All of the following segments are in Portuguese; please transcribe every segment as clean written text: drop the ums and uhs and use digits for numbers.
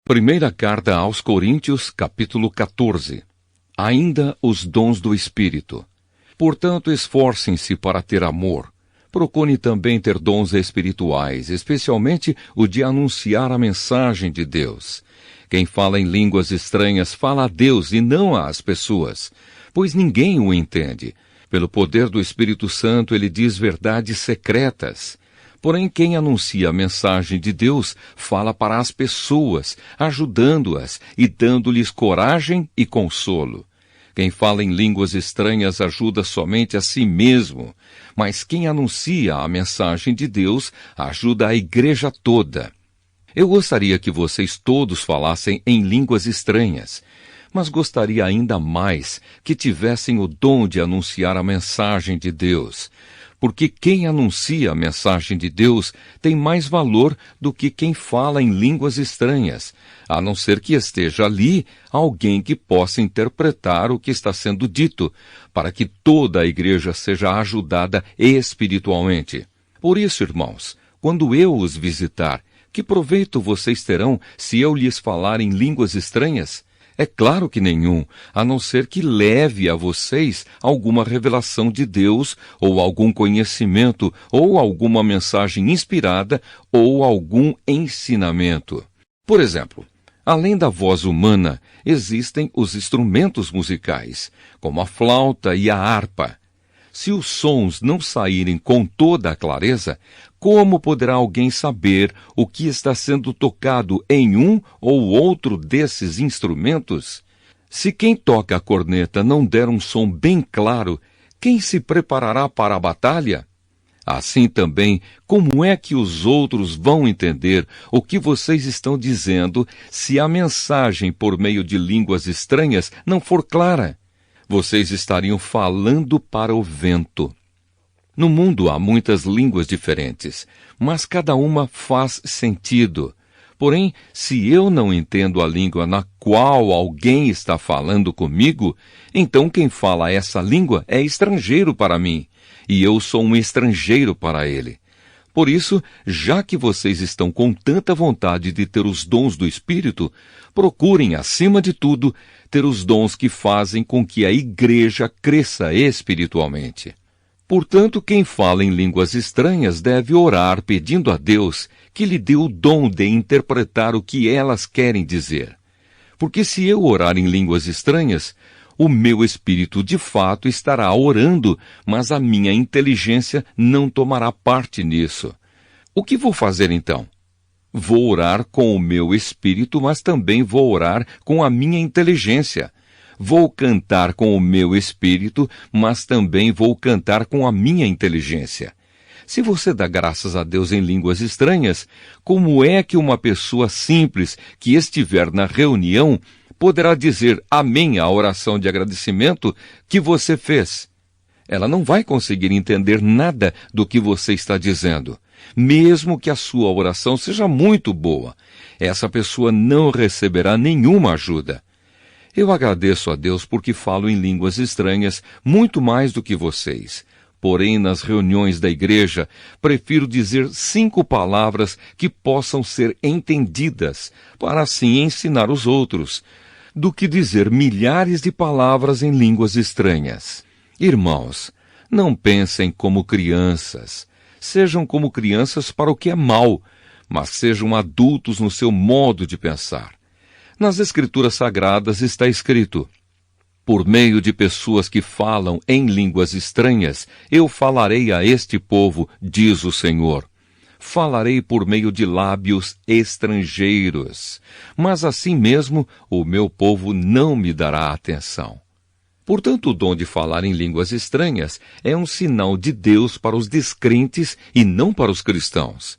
Primeira carta aos Coríntios, capítulo 14. Ainda os dons do Espírito. Portanto, esforcem-se para ter amor. Procure também ter dons espirituais, especialmente o de anunciar a mensagem de Deus. Quem fala em línguas estranhas fala a Deus e não às pessoas, pois ninguém o entende. Pelo poder do Espírito Santo, ele diz verdades secretas. Porém, quem anuncia a mensagem de Deus fala para as pessoas, ajudando-as e dando-lhes coragem e consolo. Quem fala em línguas estranhas ajuda somente a si mesmo, mas quem anuncia a mensagem de Deus ajuda a igreja toda. Eu gostaria que vocês todos falassem em línguas estranhas, mas gostaria ainda mais que tivessem o dom de anunciar a mensagem de Deus, porque quem anuncia a mensagem de Deus tem mais valor do que quem fala em línguas estranhas, a não ser que esteja ali alguém que possa interpretar o que está sendo dito, para que toda a igreja seja ajudada espiritualmente. Por isso, irmãos, quando eu os visitar, que proveito vocês terão se eu lhes falar em línguas estranhas? É claro que nenhum, a não ser que leve a vocês alguma revelação de Deus, ou algum conhecimento, ou alguma mensagem inspirada, ou algum ensinamento. Por exemplo, além da voz humana, existem os instrumentos musicais, como a flauta e a harpa. Se os sons não saírem com toda a clareza, como poderá alguém saber o que está sendo tocado em um ou outro desses instrumentos? Se quem toca a corneta não der um som bem claro, quem se preparará para a batalha? Assim também, como é que os outros vão entender o que vocês estão dizendo se a mensagem por meio de línguas estranhas não for clara? Vocês estariam falando para o vento. No mundo há muitas línguas diferentes, mas cada uma faz sentido. Porém, se eu não entendo a língua na qual alguém está falando comigo, então quem fala essa língua é estrangeiro para mim, e eu sou um estrangeiro para ele. Por isso, já que vocês estão com tanta vontade de ter os dons do Espírito, procurem, acima de tudo, ter os dons que fazem com que a igreja cresça espiritualmente. Portanto, quem fala em línguas estranhas deve orar pedindo a Deus que lhe dê o dom de interpretar o que elas querem dizer. Porque se eu orar em línguas estranhas, o meu espírito de fato estará orando, mas a minha inteligência não tomará parte nisso. O que vou fazer então? Vou orar com o meu espírito, mas também vou orar com a minha inteligência. Vou cantar com o meu espírito, mas também vou cantar com a minha inteligência. Se você dá graças a Deus em línguas estranhas, como é que uma pessoa simples que estiver na reunião poderá dizer amém à oração de agradecimento que você fez? Ela não vai conseguir entender nada do que você está dizendo, mesmo que a sua oração seja muito boa. Essa pessoa não receberá nenhuma ajuda. Eu agradeço a Deus porque falo em línguas estranhas muito mais do que vocês. Porém, nas reuniões da igreja, prefiro dizer 5 palavras que possam ser entendidas, para assim ensinar os outros, do que dizer milhares de palavras em línguas estranhas. Irmãos, não pensem como crianças. Sejam como crianças para o que é mal, mas sejam adultos no seu modo de pensar. Nas Escrituras Sagradas está escrito: por meio de pessoas que falam em línguas estranhas, eu falarei a este povo, diz o Senhor. Falarei por meio de lábios estrangeiros, mas assim mesmo o meu povo não me dará atenção. Portanto, o dom de falar em línguas estranhas é um sinal de Deus para os descrentes e não para os cristãos.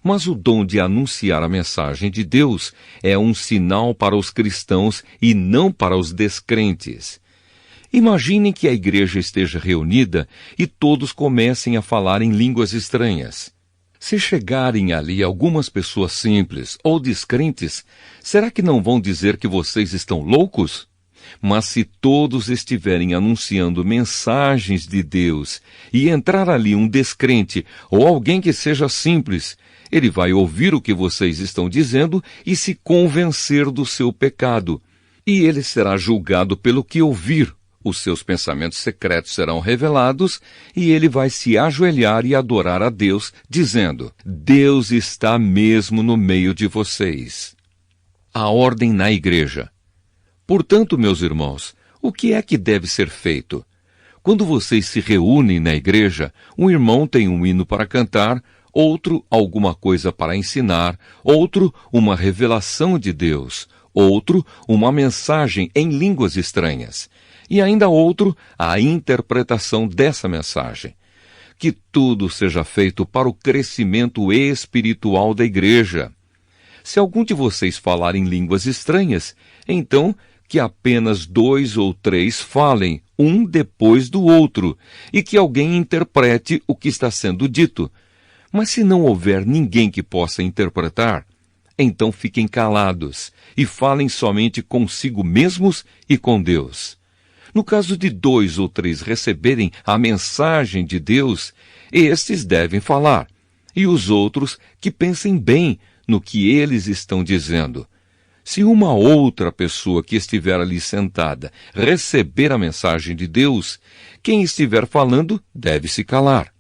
Mas o dom de anunciar a mensagem de Deus é um sinal para os cristãos e não para os descrentes. Imaginem que a igreja esteja reunida e todos comecem a falar em línguas estranhas. Se chegarem ali algumas pessoas simples ou descrentes, será que não vão dizer que vocês estão loucos? Mas se todos estiverem anunciando mensagens de Deus e entrar ali um descrente ou alguém que seja simples, Ele vai ouvir o que vocês estão dizendo e se convencer do seu pecado. E ele será julgado pelo que ouvir. Os seus pensamentos secretos serão revelados e ele vai se ajoelhar e adorar a Deus, dizendo: Deus está mesmo no meio de vocês. A ordem na igreja. Portanto, meus irmãos, o que é que deve ser feito? Quando vocês se reúnem na igreja, um irmão tem um hino para cantar, outro alguma coisa para ensinar, outro uma revelação de Deus, outro uma mensagem em línguas estranhas, e ainda outro a interpretação dessa mensagem. Que tudo seja feito para o crescimento espiritual da igreja. Se algum de vocês falar em línguas estranhas, então que apenas 2 ou 3 falem, um depois do outro, e que alguém interprete o que está sendo dito. Mas se não houver ninguém que possa interpretar, então fiquem calados e falem somente consigo mesmos e com Deus. No caso de 2 ou 3 receberem a mensagem de Deus, estes devem falar, e os outros que pensem bem no que eles estão dizendo. Se uma outra pessoa que estiver ali sentada receber a mensagem de Deus, quem estiver falando deve se calar.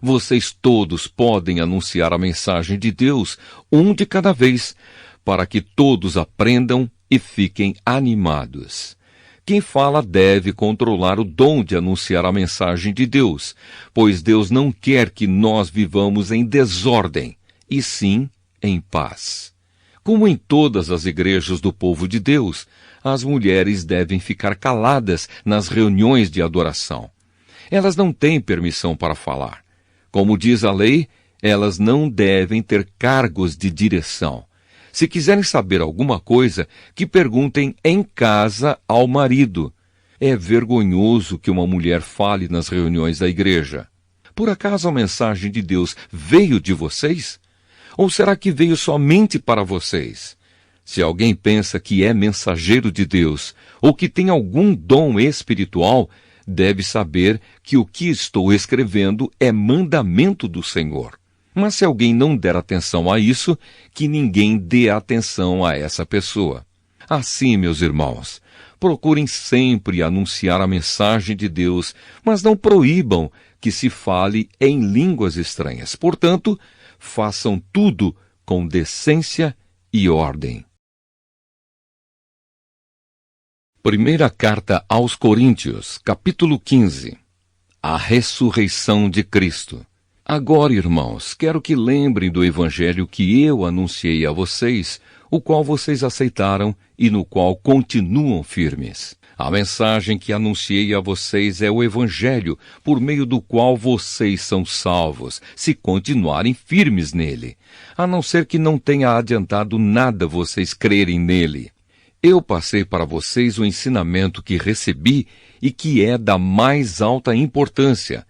Vocês todos podem anunciar a mensagem de Deus, um de cada vez, para que todos aprendam e fiquem animados. Quem fala deve controlar o dom de anunciar a mensagem de Deus, pois Deus não quer que nós vivamos em desordem, e sim em paz. Como em todas as igrejas do povo de Deus, as mulheres devem ficar caladas nas reuniões de adoração. Elas não têm permissão para falar. Como diz a lei, elas não devem ter cargos de direção. Se quiserem saber alguma coisa, que perguntem em casa ao marido. É vergonhoso que uma mulher fale nas reuniões da igreja. Por acaso a mensagem de Deus veio de vocês? Ou será que veio somente para vocês? Se alguém pensa que é mensageiro de Deus, ou que tem algum dom espiritual, deve saber que o que estou escrevendo é mandamento do Senhor. Mas se alguém não der atenção a isso, que ninguém dê atenção a essa pessoa. Assim, meus irmãos, procurem sempre anunciar a mensagem de Deus, mas não proíbam que se fale em línguas estranhas. Portanto, façam tudo com decência e ordem. Primeira Carta aos Coríntios, capítulo 15. A ressurreição de Cristo. Agora, irmãos, quero que lembrem do evangelho que eu anunciei a vocês, o qual vocês aceitaram e no qual continuam firmes. A mensagem que anunciei a vocês é o evangelho, por meio do qual vocês são salvos, se continuarem firmes nele, a não ser que não tenha adiantado nada vocês crerem nele. Eu passei para vocês o ensinamento que recebi e que é da mais alta importância.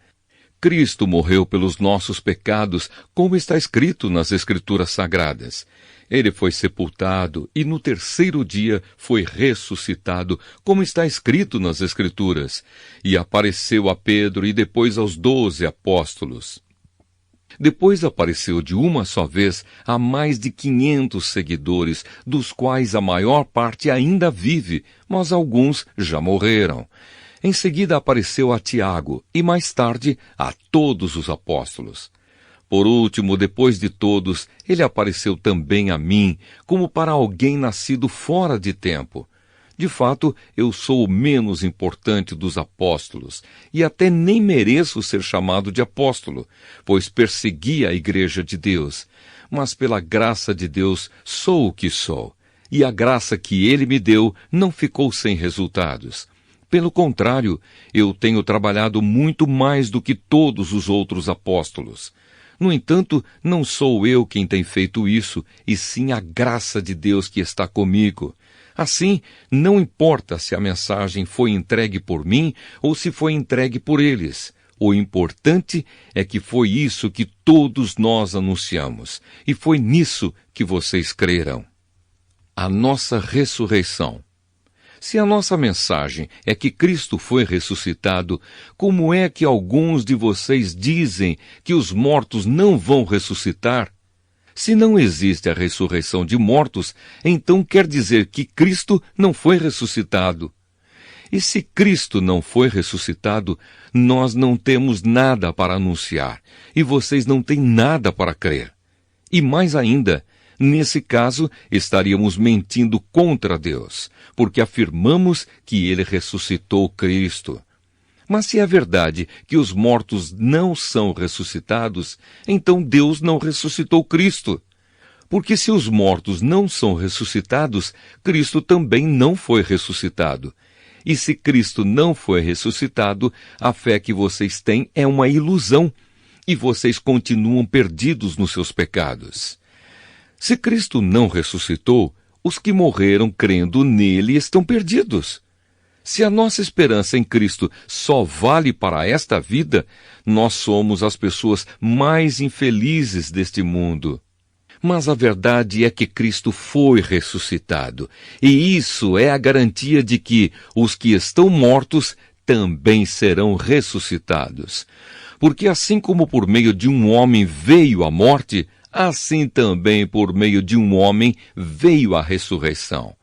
Cristo morreu pelos nossos pecados, como está escrito nas Escrituras Sagradas. Ele foi sepultado e no 3º dia foi ressuscitado, como está escrito nas Escrituras, e apareceu a Pedro e depois aos 12 apóstolos. Depois apareceu de uma só vez a mais de 500 seguidores, dos quais a maior parte ainda vive, mas alguns já morreram. Em seguida apareceu a Tiago e mais tarde a todos os apóstolos. Por último, depois de todos, ele apareceu também a mim, como para alguém nascido fora de tempo. De fato, eu sou o menos importante dos apóstolos, e até nem mereço ser chamado de apóstolo, pois persegui a igreja de Deus. Mas pela graça de Deus sou o que sou, e a graça que ele me deu não ficou sem resultados. Pelo contrário, eu tenho trabalhado muito mais do que todos os outros apóstolos. No entanto, não sou eu quem tem feito isso, e sim a graça de Deus que está comigo. Assim, não importa se a mensagem foi entregue por mim ou se foi entregue por eles. O importante é que foi isso que todos nós anunciamos, e foi nisso que vocês creram. A nossa ressurreição. Se a nossa mensagem é que Cristo foi ressuscitado, como é que alguns de vocês dizem que os mortos não vão ressuscitar? Se não existe a ressurreição de mortos, então quer dizer que Cristo não foi ressuscitado. E se Cristo não foi ressuscitado, nós não temos nada para anunciar, e vocês não têm nada para crer. E mais ainda, nesse caso, estaríamos mentindo contra Deus, porque afirmamos que Ele ressuscitou Cristo. Mas se é verdade que os mortos não são ressuscitados, então Deus não ressuscitou Cristo. Porque se os mortos não são ressuscitados, Cristo também não foi ressuscitado. E se Cristo não foi ressuscitado, a fé que vocês têm é uma ilusão, e vocês continuam perdidos nos seus pecados. Se Cristo não ressuscitou, os que morreram crendo nele estão perdidos. Se a nossa esperança em Cristo só vale para esta vida, nós somos as pessoas mais infelizes deste mundo. Mas a verdade é que Cristo foi ressuscitado, e isso é a garantia de que os que estão mortos também serão ressuscitados. Porque assim como por meio de um homem veio a morte, assim também por meio de um homem veio a ressurreição.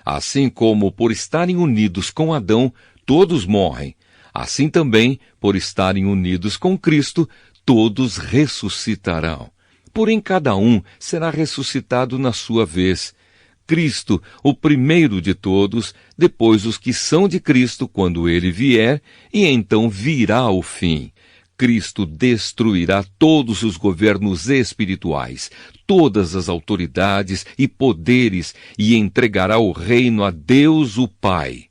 Assim como por estarem unidos com Adão, todos morrem, assim também, por estarem unidos com Cristo, todos ressuscitarão. Porém, cada um será ressuscitado na sua vez. Cristo, o primeiro de todos, depois os que são de Cristo quando ele vier, e então virá o fim. Cristo destruirá todos os governos espirituais, todas as autoridades e poderes, e entregará o reino a Deus o Pai.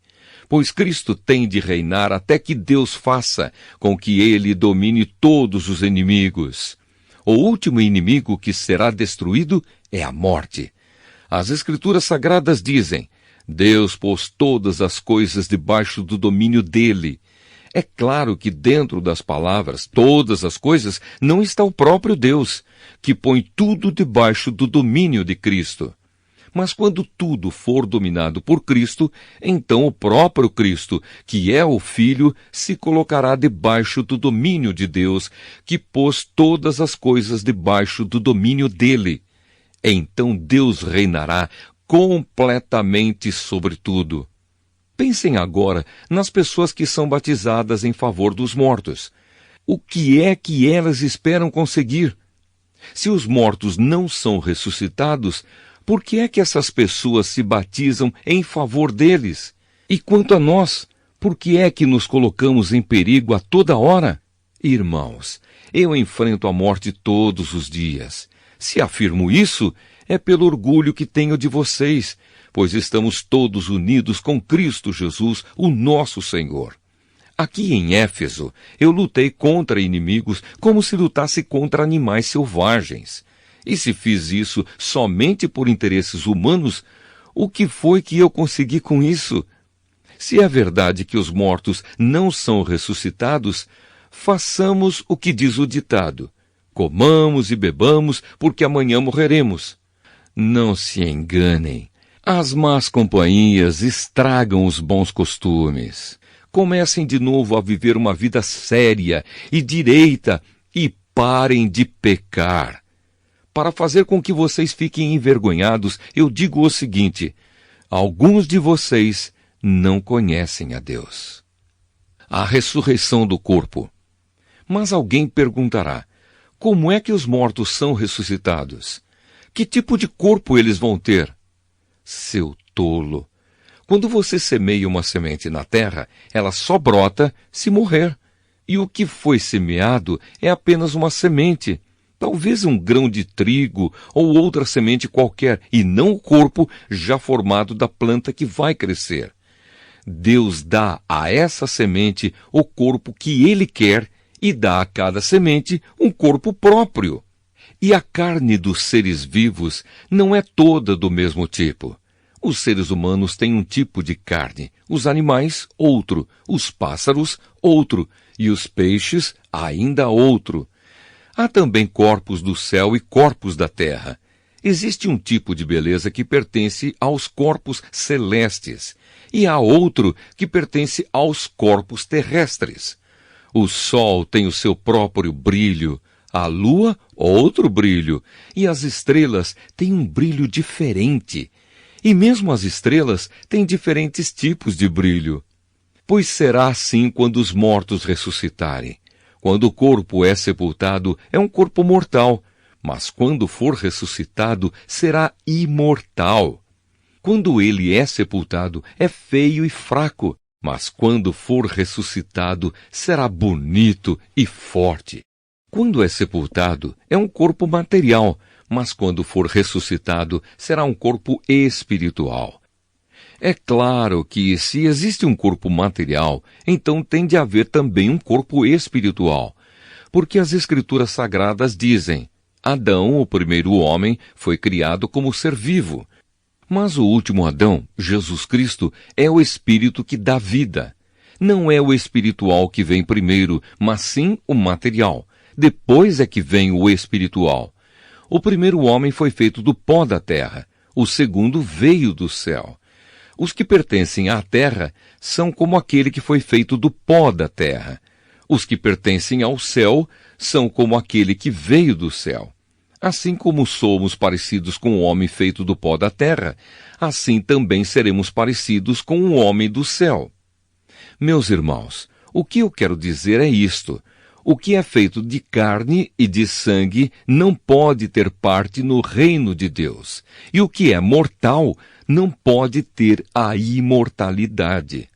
Pois Cristo tem de reinar até que Deus faça com que ele domine todos os inimigos. O último inimigo que será destruído é a morte. As Escrituras Sagradas dizem: Deus pôs todas as coisas debaixo do domínio dele. É claro que dentro das palavras, todas as coisas, não está o próprio Deus, que põe tudo debaixo do domínio de Cristo. Mas quando tudo for dominado por Cristo, então o próprio Cristo, que é o Filho, se colocará debaixo do domínio de Deus, que pôs todas as coisas debaixo do domínio dele. Então Deus reinará completamente sobre tudo. Pensem agora nas pessoas que são batizadas em favor dos mortos. O que é que elas esperam conseguir? Se os mortos não são ressuscitados, por que é que essas pessoas se batizam em favor deles? E quanto a nós, por que é que nos colocamos em perigo a toda hora? Irmãos, eu enfrento a morte todos os dias. Se afirmo isso, é pelo orgulho que tenho de vocês, pois estamos todos unidos com Cristo Jesus, o nosso Senhor. Aqui em Éfeso, eu lutei contra inimigos como se lutasse contra animais selvagens. E se fiz isso somente por interesses humanos, o que foi que eu consegui com isso? Se é verdade que os mortos não são ressuscitados, façamos o que diz o ditado: comamos e bebamos, porque amanhã morreremos. Não se enganem. As más companhias estragam os bons costumes. Comecem de novo a viver uma vida séria e direita e parem de pecar. Para fazer com que vocês fiquem envergonhados, eu digo o seguinte: alguns de vocês não conhecem a Deus. A ressurreição do corpo. Mas alguém perguntará: como é que os mortos são ressuscitados? Que tipo de corpo eles vão ter? Seu tolo! Quando você semeia uma semente na terra, ela só brota se morrer. E o que foi semeado é apenas uma semente. Talvez um grão de trigo ou outra semente qualquer, e não o corpo já formado da planta que vai crescer. Deus dá a essa semente o corpo que Ele quer e dá a cada semente um corpo próprio. E a carne dos seres vivos não é toda do mesmo tipo. Os seres humanos têm um tipo de carne, os animais, outro, os pássaros, outro, e os peixes, ainda outro. Há também corpos do céu e corpos da terra. Existe um tipo de beleza que pertence aos corpos celestes, e há outro que pertence aos corpos terrestres. O sol tem o seu próprio brilho, A lua, outro brilho, e as estrelas têm um brilho diferente. E mesmo as estrelas têm diferentes tipos de brilho. Pois será assim quando os mortos ressuscitarem. Quando o corpo é sepultado, é um corpo mortal, mas quando for ressuscitado, será imortal. Quando ele é sepultado, é feio e fraco, mas quando for ressuscitado, será bonito e forte. Quando é sepultado, é um corpo material, mas quando for ressuscitado, será um corpo espiritual. É claro que, se existe um corpo material, então tem de haver também um corpo espiritual. Porque as Escrituras Sagradas dizem: Adão, o primeiro homem, foi criado como ser vivo. Mas o último Adão, Jesus Cristo, é o Espírito que dá vida. Não é o espiritual que vem primeiro, mas sim o material. Depois é que vem o espiritual. O primeiro homem foi feito do pó da terra. O segundo veio do céu. Os que pertencem à terra são como aquele que foi feito do pó da terra. Os que pertencem ao céu são como aquele que veio do céu. Assim como somos parecidos com o homem feito do pó da terra, assim também seremos parecidos com o homem do céu. Meus irmãos, o que eu quero dizer é isto: o que é feito de carne e de sangue não pode ter parte no reino de Deus, e o que é mortal não pode ter a imortalidade.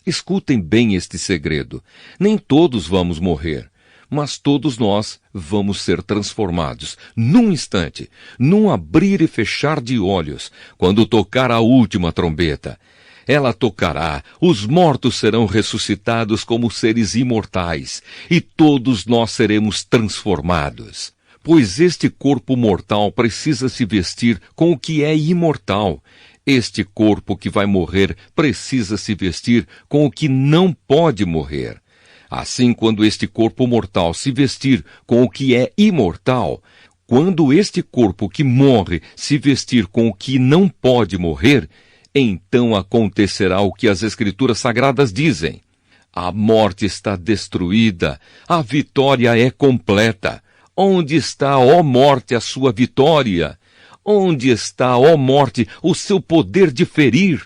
Escutem bem este segredo: nem todos vamos morrer, mas todos nós vamos ser transformados, num instante, num abrir e fechar de olhos, quando tocar a última trombeta. Ela tocará, os mortos serão ressuscitados como seres imortais, e todos nós seremos transformados. Pois este corpo mortal precisa se vestir com o que é imortal. Este corpo que vai morrer precisa se vestir com o que não pode morrer. Assim, quando este corpo mortal se vestir com o que é imortal, quando este corpo que morre se vestir com o que não pode morrer, então acontecerá o que as Escrituras Sagradas dizem: a morte está destruída, a vitória é completa. Onde está, ó morte, a sua vitória? Onde está, ó morte, o seu poder de ferir?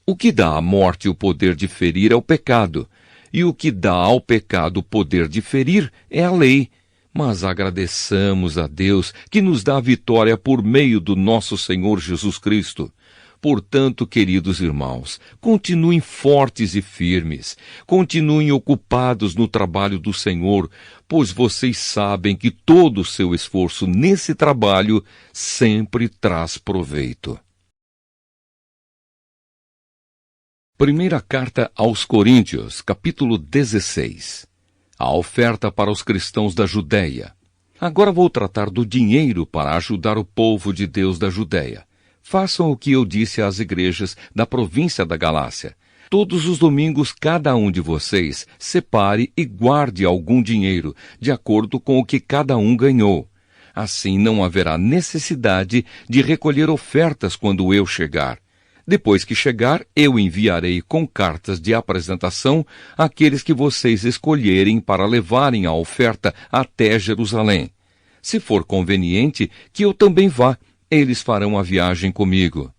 O que dá à morte o poder de ferir é o pecado, e o que dá ao pecado o poder de ferir é a lei. Mas agradeçamos a Deus que nos dá a vitória por meio do nosso Senhor Jesus Cristo. Portanto, queridos irmãos, continuem fortes e firmes, continuem ocupados no trabalho do Senhor, pois vocês sabem que todo o seu esforço nesse trabalho sempre traz proveito. Primeira carta aos Coríntios, capítulo 16. A oferta para os cristãos da Judéia. Agora vou tratar do dinheiro para ajudar o povo de Deus da Judéia. Façam o que eu disse às igrejas da província da Galácia. Todos os domingos, cada um de vocês separe e guarde algum dinheiro, de acordo com o que cada um ganhou. Assim não haverá necessidade de recolher ofertas quando eu chegar. Depois que chegar, eu enviarei com cartas de apresentação aqueles que vocês escolherem para levarem a oferta até Jerusalém. Se for conveniente, que eu também vá. Eles farão a viagem comigo.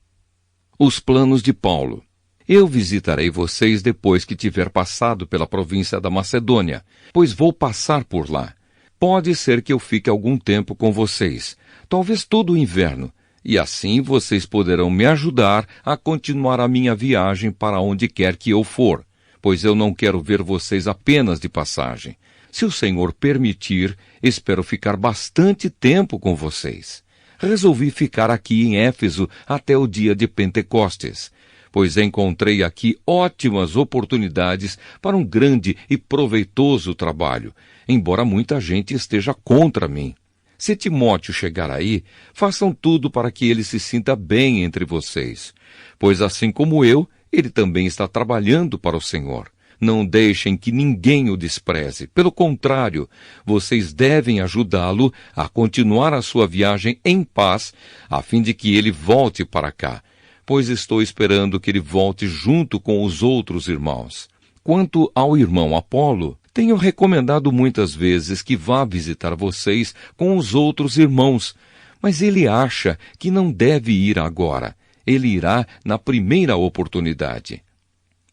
Os planos de Paulo. Eu visitarei vocês depois que tiver passado pela província da Macedônia, pois vou passar por lá. Pode ser que eu fique algum tempo com vocês, talvez todo o inverno, e assim vocês poderão me ajudar a continuar a minha viagem para onde quer que eu for, pois eu não quero ver vocês apenas de passagem. Se o Senhor permitir, espero ficar bastante tempo com vocês. Resolvi ficar aqui em Éfeso até o dia de Pentecostes, pois encontrei aqui ótimas oportunidades para um grande e proveitoso trabalho, embora muita gente esteja contra mim. Se Timóteo chegar aí, façam tudo para que ele se sinta bem entre vocês, pois assim como eu, ele também está trabalhando para o Senhor. Não deixem que ninguém o despreze. Pelo contrário, vocês devem ajudá-lo a continuar a sua viagem em paz, a fim de que ele volte para cá, pois estou esperando que ele volte junto com os outros irmãos. Quanto ao irmão Apolo, Tenho recomendado muitas vezes que vá visitar vocês com os outros irmãos, mas ele acha que não deve ir agora. Ele irá na primeira oportunidade.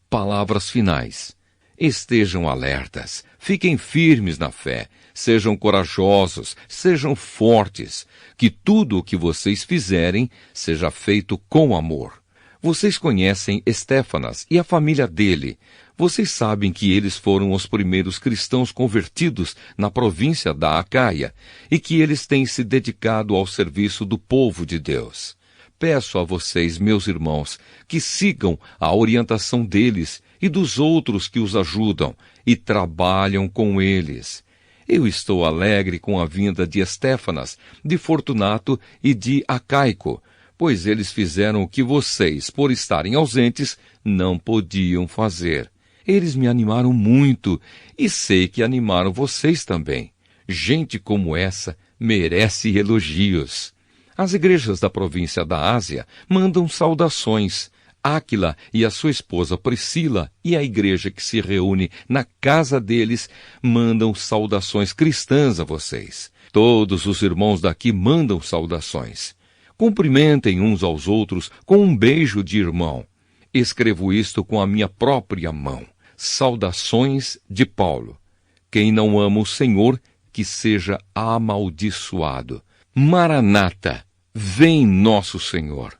Palavras finais. Estejam alertas, fiquem firmes na fé, sejam corajosos, sejam fortes, que tudo o que vocês fizerem seja feito com amor. Vocês conhecem Estéfanas e a família dele. Vocês sabem que eles foram os primeiros cristãos convertidos na província da Acaia e que eles têm se dedicado ao serviço do povo de Deus. Peço a vocês, meus irmãos, que sigam a orientação deles e dos outros que os ajudam e trabalham com eles. Eu estou alegre com a vinda de Estéfanas, de Fortunato e de Acaico, pois eles fizeram o que vocês, por estarem ausentes, não podiam fazer. Eles me animaram muito e sei que animaram vocês também. Gente como essa merece elogios. As igrejas da província da Ásia mandam saudações. Áquila e a sua esposa Priscila e a igreja que se reúne na casa deles mandam saudações cristãs a vocês. Todos os irmãos daqui mandam saudações. Cumprimentem uns aos outros com um beijo de irmão. Escrevo isto com a minha própria mão. Saudações de Paulo. Quem não ama o Senhor, que seja amaldiçoado. Maranata, vem nosso Senhor.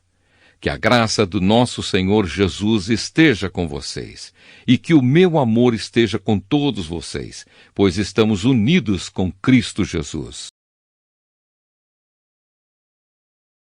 Que a graça do nosso Senhor Jesus esteja com vocês, e que o meu amor esteja com todos vocês, pois estamos unidos com Cristo Jesus.